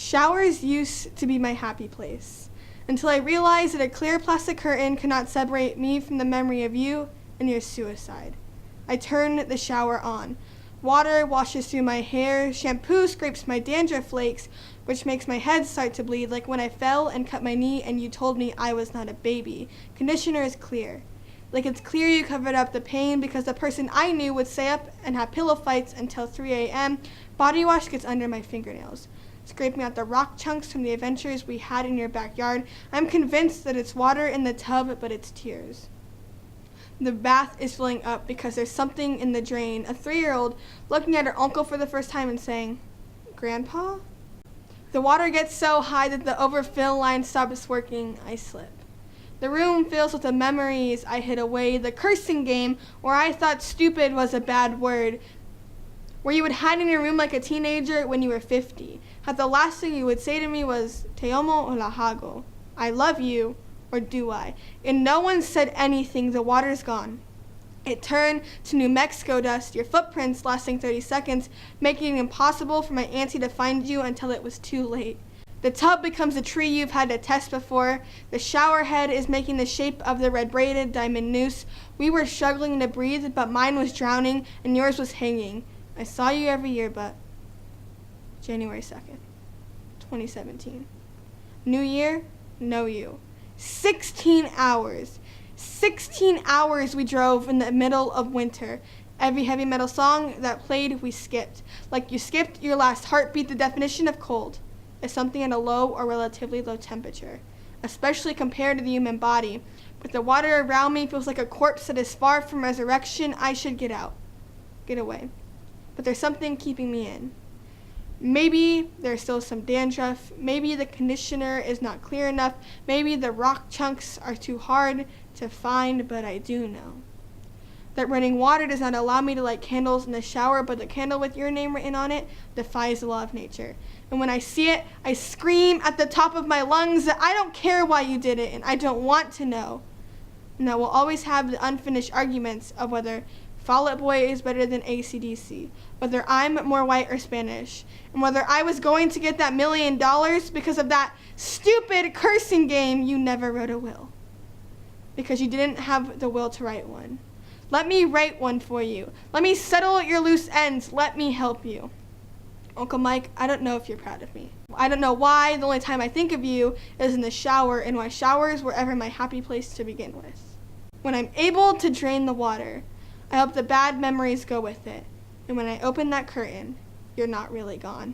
Showers used to be my happy place, until I realized that a clear plastic curtain could not separate me from the memory of you and your suicide. I turn the shower on. Water washes through my hair, shampoo scrapes my dandruff flakes, which makes my head start to bleed like when I fell and cut my knee and you told me I was not a baby. Conditioner is clear. Like it's clear you covered up the pain because the person I knew would stay up and have pillow fights until 3 a.m. Body wash gets under my fingernails, scraping out the rock chunks from the adventures we had in your backyard. I'm convinced that it's water in the tub, but it's tears. The bath is filling up because there's something in the drain. A 3-year-old looking at her uncle for the first time and saying, "Grandpa?" The water gets so high that the overfill line stops working. I slip. The room fills with the memories I hid away, the cursing game where I thought stupid was a bad word, where you would hide in your room like a teenager when you were 50. How the last thing you would say to me was, "Te amo o la hago," I love you, or do I? And no one said anything. The water's gone. It turned to New Mexico dust, your footprints lasting 30 seconds, making it impossible for my auntie to find you until it was too late. The tub becomes a tree you've had to test before. The shower head is making the shape of the red braided diamond noose. We were struggling to breathe, but mine was drowning and yours was hanging. I saw you every year, but January 2nd, 2017. New year, no you. 16 hours. 16 hours we drove in the middle of winter. Every heavy metal song that played, we skipped. Like you skipped your last heartbeat. The definition of cold is something at a low or relatively low temperature, especially compared to the human body. But the water around me feels like a corpse that is far from resurrection. I should get out, get away. But there's something keeping me in. Maybe there's still some dandruff. Maybe the conditioner is not clear enough. Maybe the rock chunks are too hard to find, but I do know that running water does not allow me to light candles in the shower, but the candle with your name written on it defies the law of nature. And when I see it, I scream at the top of my lungs that I don't care why you did it, and I don't want to know. And that we'll always have the unfinished arguments of whether Fall Out Boy is better than AC/DC, whether I'm more white or Spanish, and whether I was going to get that $1 million because of that stupid cursing game. You never wrote a will because you didn't have the will to write one. Let me write one for you. Let me settle your loose ends. Let me help you. Uncle Mike, I don't know if you're proud of me. I don't know why the only time I think of you is in the shower, and why showers were ever my happy place to begin with. When I'm able to drain the water, I hope the bad memories go with it. And when I open that curtain, you're not really gone.